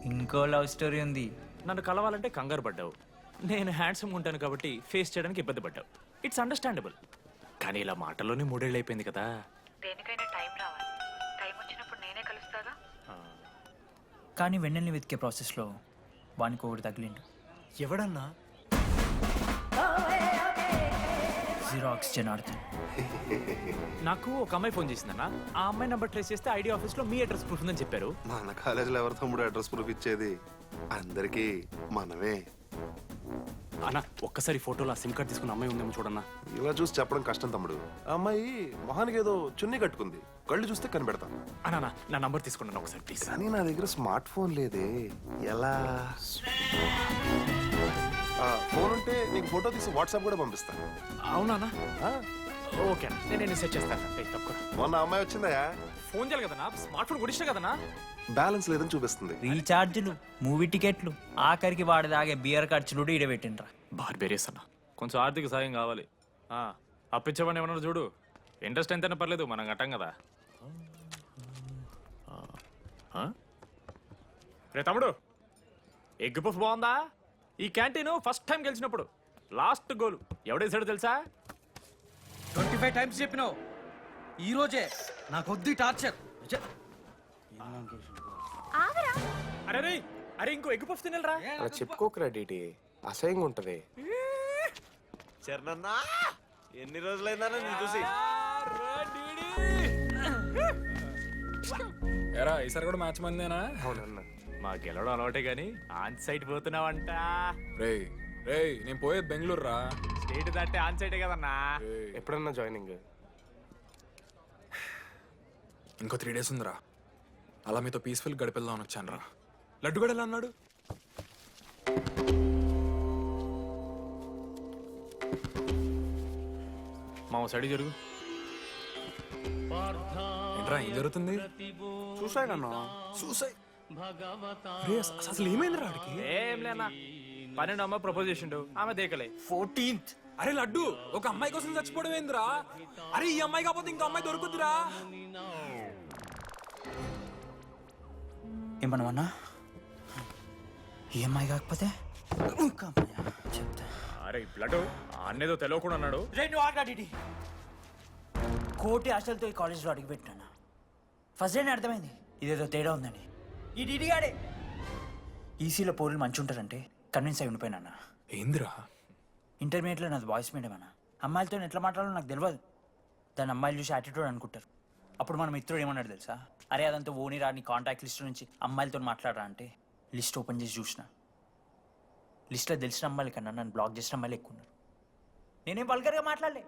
ఇంకో love story ఉంది. నన్ను కలవాలంటే కంగారు పడ్డావు. నేను హ్యాండ్సమ్ ఉంటాను కాబట్టి ఫేస్ చేయడానికి ఇబ్బంది పడ్డావు. It's understandable. కానీ ఇలా మాటల్లోనే మూడేళ్ళు అయిపోయింది కదా. దేనికైనా టైం రావాలి. టైం వచ్చినప్పుడు నేనే కలుస్తాగా. కానీ వెన్నెల్ని వెతికే ప్రాసెస్లో వానికి ఒకటి తగిలిండు. ఎవడన్నా? జిరాక్స్ జనార్దన్. నాకు ఒక అమ్మాయి ఫోన్ చేసిందన్న. ఆ అమ్మాయి నెంబర్ ట్రేస్ చేస్తే ఐడి ఆఫీస్లో మీ అడ్రస్ ప్రూఫ్ ఉందని చెప్పారు. మన కాలేజీలో ఎవరి తమ్ముడు అడ్రస్ ప్రూఫ్ ఇచ్చేది? అందరికీ మనమే. అన్న ఒక్కసారి ఫోటోలో ఆ సిమ్ కార్డ్ తీసుకున్న అమ్మాయి ఉందేమో చూడన్నా. ఇలా చూసి చెప్పడం కష్టం తమ్ముడు. ఆ అమ్మాయి మొహానికి ఏదో చున్నీ కట్టుకుంది, కళ్ళు చూస్తే కనిపెడతాను. అన్నా నా నంబర్ తీసుకున్నాను ఒకసారి ప్లీజ్. కానీ నా దగ్గర స్మార్ట్ ఫోన్ లేదే, ఎలా? ఫోన్ ఉంటే నీకు ఫోటో తీసి వాట్సాప్ కూడా పంపిస్తాను. అవునా? ఓకే అన్న, నేను సెట్ చేస్తాను. తప్పకుండా. మొన్న అమ్మాయి వచ్చిందయా? ఫోన్ చేయాలి కదన్నా, స్మార్ట్ ఫోన్ కొడిస్తా కదన్నా. బ్యాలెన్స్ లేదని చూపిస్తుంది. రీఛార్జ్లు, మూవీ టికెట్లు, ఆఖరికి వాడి దాగే బియర్ ఖర్చులు కూడా ఈడబెట్టిండ్రా. బార్బేరియస్ అన్న, కొంచెం ఆర్థిక సాయం కావాలి. అప్పించమని ఏమన్నా చూడు. ఇంట్రెస్ట్ ఎంతైనా పర్లేదు, మనం కట్టాం కదా. రే తమ్ముడు, ఎగ్ పఫ్ బాగుందా? ఈ క్యాంటీన్ ఫస్ట్ టైం గెలిచినప్పుడు లాస్ట్ గోల్ ఎవడేసాడో తెలుసా? 25 టైమ్స్ చెప్పినావు. ఈ రోజే నాకు వద్దు టార్చర్. అరే రే, అరే ఇంకో ఎగ్ పఫ్ తినరా. అలా చెప్పుకోకరా డీటీ, అసహ్యంగా ఉంటది. చరణన్నా ఎన్ని రోజులైందా నేను చూసి. ఎరా ఈసారి కూడా మ్యాచ్ మందేనా? అవునన్నా, మా గెలవడం అలవాటే గానీ ఆన్ సైడ్ పోతున్నావంట. రేయ్ రేయ్, నేను పోయేది బెంగళూరు రా. స్టేట్ దాటే ఆన్ సైడే కదన్నా. ఎప్పుడన్నా జాయినింగ్? ఇంకో 3 days ఉందిరా. అలా మీతో పీస్ఫుల్ గడిపెళ్దామని వచ్చాను రా. లడ్డు గడ ఎలా అన్నాడు? మా సైడ్ జరుగు. ఏంట్రా ఏం జరుగుతుంది? చూసాయి కన్నా. చూసాయి. అసలు ఏమైంది రాడికి? ఏం లేనా, 12 అమ్మ ప్రపోజ్ చేసిండు, ఆమె దేకలే. 14th. అరే లడ్డు, ఒక అమ్మాయి కోసం చచ్చిపోవడం ఏందిరా? అరే ఈ అమ్మాయి కాకపోతే ఇంకో అమ్మాయి దొరుకుతురా. ఏమన్నా ఈ అమ్మాయి కాకపోతే ఇంకో అమ్మాయా? చెప్తా. అరే బ్లడ్ అన్నేదో తెలియకుండా అన్నాడు. రెండు ఆగాడి కోటి ఆశలతో ఈ కాలేజ్లో అడిగిపెట్టాను. ఫస్ట్ డే అర్థమైంది ఇదేదో తేడా ఉందని. ఈ డిడిగాడే ఈసీలో పౌరులు మంచి ఉంటారంటే కన్విన్స్ అయి ఉండిపోయినా. ఏందిరా? ఇంటర్మీడియట్లో నాది వాయిస్ మీడియం అన్న. అమ్మాయిలతో ఎట్లా మాట్లాడాలో నాకు తెలియదు. దాని అమ్మాయిలు చూసి యాటిట్యూడ్ అనుకుంటారు. అప్పుడు మన మిత్రుడు ఏమన్నాడు తెలుసా? అరే అదంతా ఓని రాని కాంటాక్ట్ లిస్ట్ నుంచి అమ్మాయిలతో మాట్లాడరా అంటే లిస్ట్ ఓపెన్ చేసి చూసిన. లిస్ట్లో తెలిసిన అమ్మాయిల కన్నా నన్ను బ్లాక్ చేసిన అమ్మాయిలు ఎక్కువ ఉన్నారు. నేనేం వల్గర్గా మాట్లాడలే.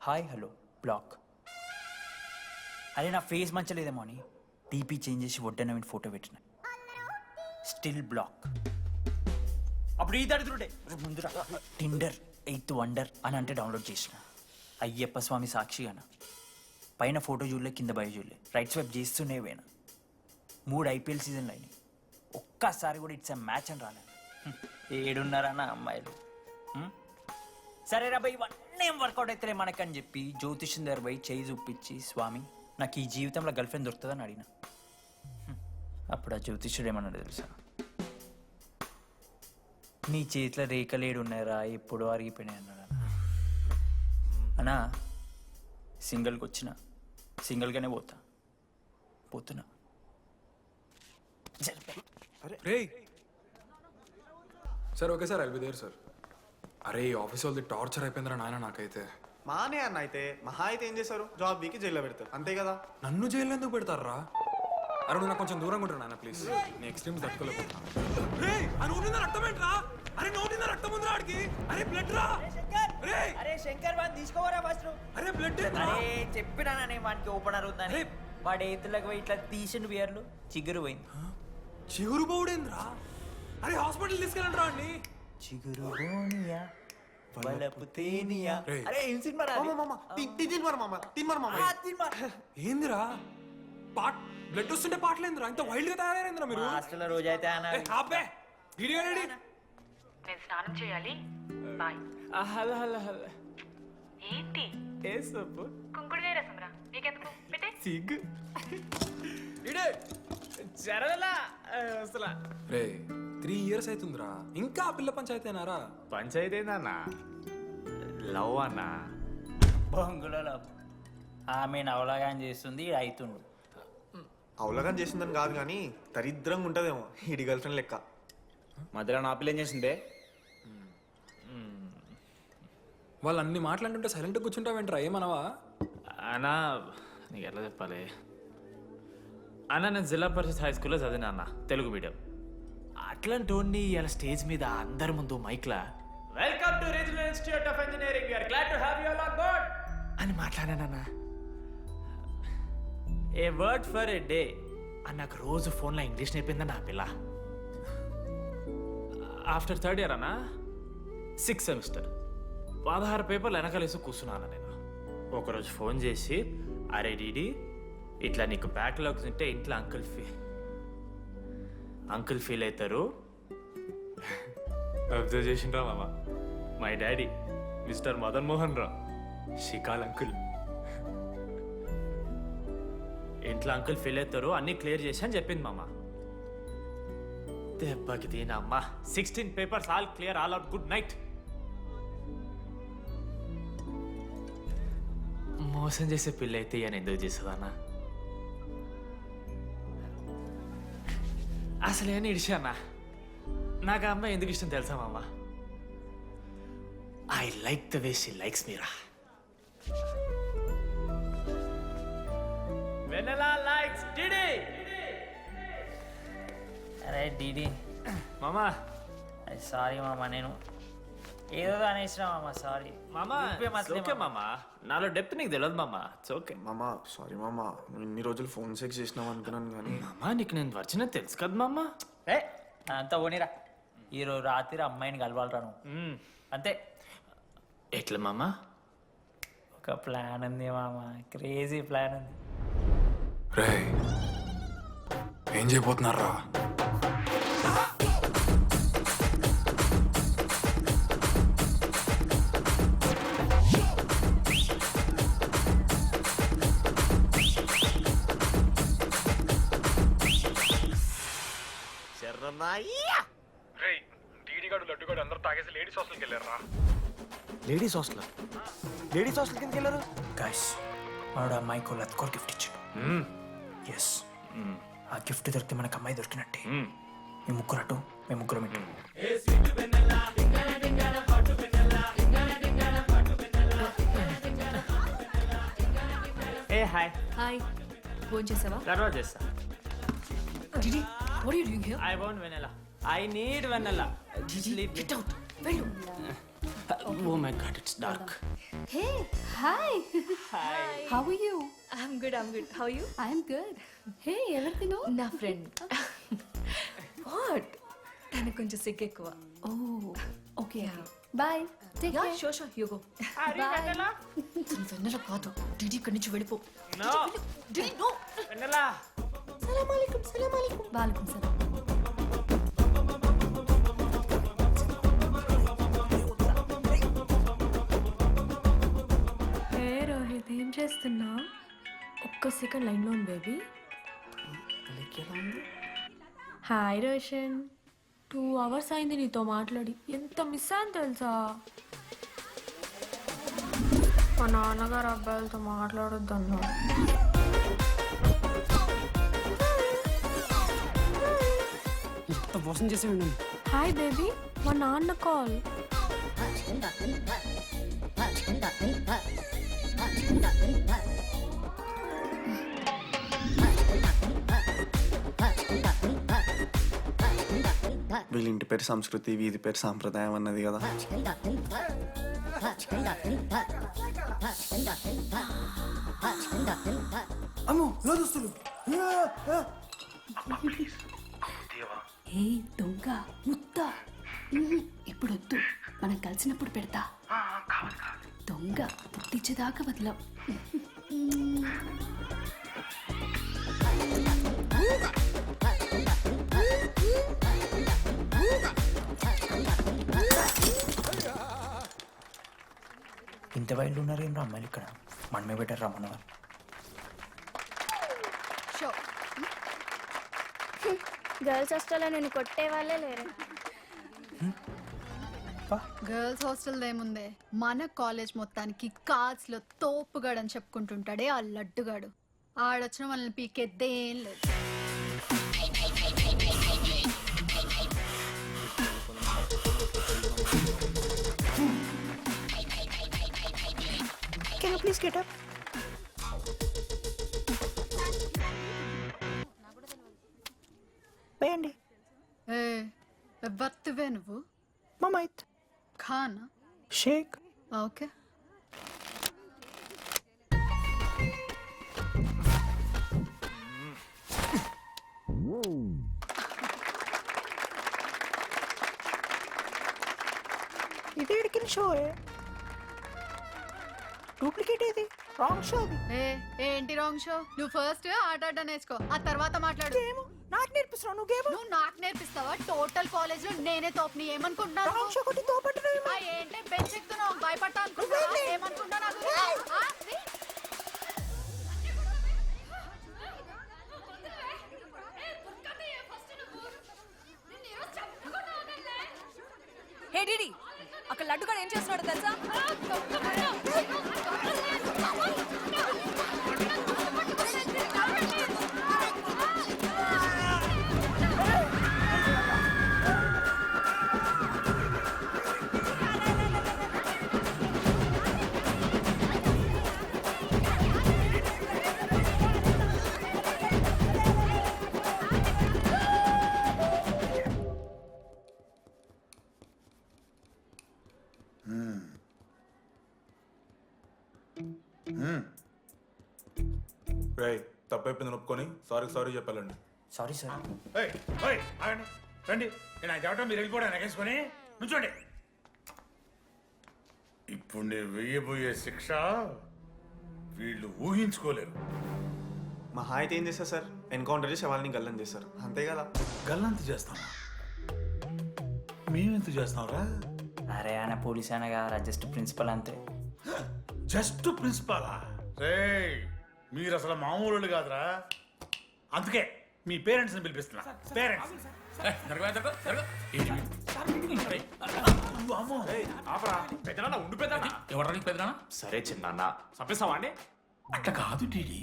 Hi hello block. అరే నా ఫేస్ మంచలేదేమో అని డీపీ చేంజ్ చేసి ఒడ్డన ఫోటో పెట్టిన. Still block. అప్పుడు ఈ దరిద్రుడే ముందు టిండర్ 8th వండర్ అని అంటే డౌన్లోడ్ చేసిన. అయ్యప్ప స్వామి సాక్షిగాన పైన ఫోటో చూడలే, కింద బయ చూడలే, రైట్ స్వైప్ చేస్తూనే పోయినా. 3 IPL సీజన్లు అయినాయి, ఒక్కసారి కూడా ఇట్స్ మ్యాచ్ అని రాలేదు. 7.5 అమ్మాయిలు. సరే రా భయ్, ఇవన్నీ ఏం వర్కౌట్ అవుతాయి మనకని చెప్పి జ్యోతిష్యం దగ్గర పోయి చేయి చూపించి, స్వామి నాకు ఈ జీవితంలో గర్ల్ ఫ్రెండ్ దొరుకుతుందని అడిగిన. అప్పుడు ఆ జ్యోతిష్యుడు ఏమన్నాడు తెలుసా? నీ చేతిలో రేఖలేడు ఉన్నాయరా, ఎప్పుడో అరిగిపోయినాయి అన్నాడు. అన్నా సింగిల్కి వచ్చిన సింగిల్గానే పోతున్నా. రేయ్ sir, okay sir, I'll be there sir. అరే ఈ ఆఫీస్ వాళ్ళది టార్చర్ అయిపోయిందిరా నాయన నాకైతే. మానే అన్న అయితే మహా అయితే ఏం చేశారు? జాబ్ వీకి జైల్లో పెడతారు, అంతే కదా. నన్ను జైల్లో ఎందుకు పెడతారా? అరే నువ్వు నాకు కొంచెం దూరంగా ఉంటాను నాయన ప్లీజ్. నేను ఎక్స్ట్రీమ్స్ తట్టుకోలేకపోతున్నా. అరే నోటిందా రక్తం ఉందిరా ఆడికి. అరే బ్లడ్ రా. అరే శంకర్ వాడిని తీసుకోవరా ఫస్ట్. అరే బ్లడ్. అరే చెప్పినానే వాడికి ఓపెనర్ ఉందని. వాడు ఎత్తులకు పోయి ఇట్లా తీసిండు బియర్లు, చిగురు పోయింది. చిగురు బౌడేంద్రా? అరే హాస్పిటల్ తీసుకెళ్ళండి రా అండి. చిగురు బోనియా వలపు తేనియా. అరే ఏం సినిమా రా? ఏందిరా బ్లడ్ వస్తుంటే పాటలేందిరా? ఇంత వైల్డ్ గా తయారైందిరా మీరు. హాస్టల్లో రోజైతే అబ్బే వీడియో రెడీ. నేను స్నానం చేయాలి, బాయ్. Hello hello hello. ఏంటి ఏ సబ్బు? కుంకుడుగాయ రసం రా, నీకెందుకు పెట్టే. సిగ్గు. జరగలా అసలు రే 3 years అవుతుందిరా ఇంకా ఆ పిల్ల పంచాయతీనారా? పంచాయతీ ఏందన్నా? లవ్ అన్నా. బొంగులో ఆమె నవలాగాని చేస్తుంది ఈడు అవుతుండు. అవలగం చేసిందని కాదు కానీ దరిద్రంగా ఉంటదేమో ఈడి గర్ల్ ఫ్రెండ్ లెక్క. మధ్యలో నా పిల్ల ఏం చేసిందే? వాళ్ళు అన్ని మాట్లాడుతుంటే సైలెంట్గా కూర్చుంటావేంట్రా? ఏమనవా? అన్నా నీకు ఎట్లా చెప్పాలి అన్న, నేను జిల్లా పరిషత్ హై స్కూల్లో చదివినా అన్న, తెలుగు మీడియం. అట్లాంటి వాడిని ఇలా స్టేజ్ మీద అందరి ముందు మైక్లా welcome to regional institute of engineering, we are glad to have you all on board అని మాట్లాడానన్నా. A word for a day అని నాకు రోజు ఫోన్లో ఇంగ్లీష్ నేర్పిందన్న ఆ పిల్ల. ఆఫ్టర్ 3rd ఇయర్ అన్న 6th సెమిస్టర్ 16 పేపర్లు వెనకాలేసి కూర్చున్నాను నేను. ఒకరోజు ఫోన్ చేసి, అరే డీడీ ఇట్లా నీకు బ్యాక్లాగ్స్ ఉంటే ఇంట్లో అంకుల్ ఫీల్ అవుతారు. అబ్జర్వ్ చేసిండ్రా మామ, my daddy mister Madan Mohan రా, షికాల్ అంకుల్. ఇంట్లో అంకుల్ ఫీల్ అవుతారు, అన్నీ క్లియర్ చేసి అని చెప్పింది మామ. దెబ్బకి దీనమ్మ 16 papers all clear, all out, good night. మోసం చేసే పిల్ల అయితే అని ఎందుకు చేస్తుందన్నా? అసలు ఏమని ఇడిచానా? నాకు ఆ అమ్మాయి ఎందుకు ఇష్టం తెలుసా మామ? I like the way she likes Meera. Vennela likes DD. అరే డీడీ మామా సారీ మామ, నేను ఏదో అనేసిన మామ, సారీ మామా ఓకే మామా, నాలో డెప్త్ నీకు తెలియదు మామా. ఇట్స్ ఓకే మామా సారీ మామా, నువ్వు ఇన్ని రోజులు ఫోన్ సెక్స్ చేసినావు అనుకున్నాను కానీ మామా, నీకు నేను వచ్చిన తెలుసు కదా మామా. ఏ అంతా పోనీరా, ఈరోజు రాత్రి అమ్మాయిని కలవాలరా నువ్వు అంతే. ఎట్లా మామా? ఒక ప్లాన్ ఉంది మామ, క్రేజీ ప్లాన్ ఉంది. రే ఏం చేయబోతున్నారా? లేడీస్ హాస్టల్ కిందకి వెళ్ళారు. గైస్ వాడు అమ్మాయికి లత్కోర్ గిఫ్ట్ ఇచ్చాడు. ఎస్, ఆ గిఫ్ట్ దొరికితే మనకు అమ్మాయి దొరికినట్టే. మీ ముగ్గురు అటు, మేము ముగ్గురం ఇటు. ఏ హాయ్, హాయ్, ఫోన్ చేసావా? తర్వాత చేస్తా. DD, what are you doing here? I want vanilla. I need vanilla. Just leave me. Get out. వెళ్ళు. Oh my god, it's dark. Hey, hi. Hi. How are you? I'm good. How are you? I'm good. Hey, ఎవరిదిను? నా friend. What? తనకు కొంచెం సిగ్గు ఎక్కువ. Oh, okay. Bye. Take yeah care. Sure you go. Are you vanilla? తను వెన్నెల కాదు. DD ఇక్కడి నుంచి వెళ్ళిపో. No. DD, no. Vanilla. సలాం అలైకుం, సలాం అలైకుం. వాలేకుం సలాం. రోహిత్ ఏం చేస్తున్నా? ఒక్క సెకండ్ లైన్లో ఉంది బేబీ. హాయ్ రోషన్, 2 hours అయింది నీతో మాట్లాడి. ఎంత మిస్ అని తెలుసా? మా నాన్నగారు అబ్బాయిలతో మాట్లాడొద్దు అన్నారు. మోసం చేసేవాడి. హాయ్ బేబీ, మా నాన్న కాల్. వీళ్ళ ఇంటి పేరు సంస్కృతి, వీధి పేరు సాంప్రదాయం అన్నది కదా. అమ్మో నా దోస్తులు. ఏ దొంగ ముత్త, ఇప్పుడు వద్దు, మనం కలిసినప్పుడు పెడతా. దొంగ పుట్టించేదాకా వదలం. ఇంత వైల్డ్ ఉన్నారు ఏం రా అమ్మాయిలు ఇక్కడ? మనమే బెటర్ రా మన వాళ్ళు. షో గర్ల్స్ హాస్టల్లో నేను కొట్టే వాళ్ళే లేరు. గర్ల్స్ హాస్టల్ ఏముందే, మన కాలేజ్ మొత్తానికి కార్డ్స్ లో తోపుగాడు అని చెప్పుకుంటుంటాడే ఆ లడ్డుగాడు. ఆడొచ్చిన మనల్ని పీకెద్దేం లేదు. Can you please get up? వేయండి. ఏ బర్త్వే నువ్వు మమైత్ ఖానా? షేక్. ఓకే. ఇది ఎడికిన షో డూప్లికేట్ ఇది రాంగ్ షో అది. ఏంటి రాంగ్ షో? నువ్వు ఫస్ట్ ఆట ఆట నేర్చుకో, ఆ తర్వాత మాట్లాడు. ఏమో నాకు నేర్పిస్తున్నావు నువ్వు గేమ్. నువ్వు నాకు నేర్పిస్తావా? టోటల్ కాలేజ్ లో నేనే తోపుని ఏమనుకుంటున్నావు? రాంగ్ షో కొట్టి తోపట్టున్నావు. ఏంటి బెంచ్ ఎక్కుతున్నావు? భయపడతా అనుకుంటున్నా? ఏమనుకుంటా నాకు? హే డిడి, అక్కడ లడ్డుగాడు ఏం చేస్తున్నాడు తెలుసా? తప్పైపోయింది ఒప్పుకొని సారీ చెప్పాలండి. Sorry sir. రండి, నేను ఆయన చెప్పడం మీరు వెళ్ళిపోవడం ఎగేసుకొని నుంచోండి. ఇప్పుడు నేను వెయ్యబోయే శిక్ష వీళ్ళు ఊహించుకోలేరు. మహా అయితే ఏం చేస్తారు సార్? ఎన్కౌంటర్ చేసి వాళ్ళని గల్లం చేస్తారు, అంతే కదా? గల్లంత చేస్తాం, మేమెంత చేస్తాంరా? అరే ఆయన పోలీస్ అయినగా జస్ట్ ప్రిన్సిపల్ అంతే. జస్ట్ ప్రిన్సిపాలా? రే మీరు అసలు మామూలు కాదురా. అందుకే మీ పేరెంట్స్ని పిలిపిస్తున్నా. పేరెంట్స్ ఎవరికి పెద్దనా? సరే చిన్న చంపేస్తావా అండి? అట్లా కాదు టీడీ,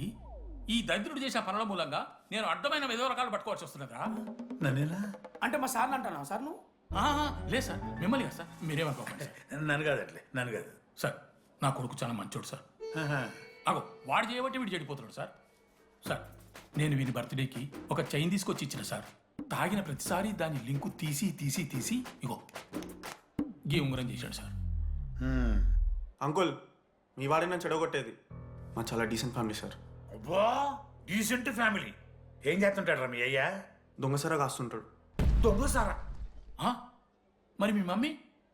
ఈ దరిద్రుడు చేసిన పనుల మూలంగా నేను అడ్డమైన ఏదో రకాలు పట్టుకోవాల్సి వస్తున్నదా? నన్నేనా అంటే మా సార్ అంటానా సార్ నువ్వు? లేదు సార్, మిమ్మల్ని కాదు సార్, మీరేమనుకోకండి. నన్ను కాదు, అట్లే నన్ను కాదు సార్ నా కొడుకు చాలా మంచోడు సార్. అగో వాడు చేయబట్టి వీడు చెడిపోతున్నాడు సార్. సార్ నేను వీని బర్త్డేకి ఒక చైన్ తీసుకొచ్చి ఇచ్చిన సార్. తాగిన ప్రతిసారి దాని లింకు తీసి ఇగో గీ ఉంగరం చేశాడు సార్. అంకుల్, మీ వాడే నన్ను చెడగొట్టేది. మా చాలా డీసెంట్ ఫ్యామిలీ సార్. అబ్బా డీసెంట్ ఫ్యామిలీ. ఏం చేస్తుంటాడు రా మీ అయ్యా? దొంగసారా కాస్తుంటాడు. దొంగసారా? మరి మీ mummy?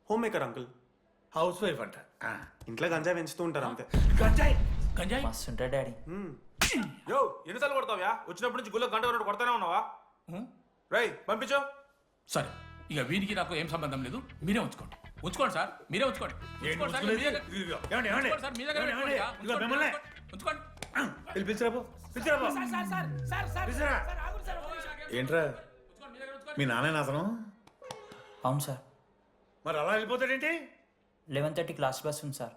Homemaker uncle. Housewife అంట. ఇంట్లో గంజాయి పెంచుతూ ఉంటారు అంతే. గంజాయి గంజాయి మస్తు ఉంటాడు డాడీ. యో ఎన్నిసార్లు కొడతావ్యా? వచ్చినప్పటి నుంచి గుళ్ళ గంట కొట్టు కొడతానే ఉన్నావా? రై పంపించో. సరే ఇక వీరికి నాకు ఏం సంబంధం లేదు, మీరే ఉంచుకోండి. ఉంచుకోండి సార్, మీరే ఉంచుకోండి. ఉంచుకోండి సార్, మీ దగ్గర ఉంచుకోండి. ఏంట్రా మీ నాన్న అతను? అవును సార్. మరి అలా వెళ్ళిపోతాడేంటి? 11:30 క్లాస్ బస్ ఉంది సార్.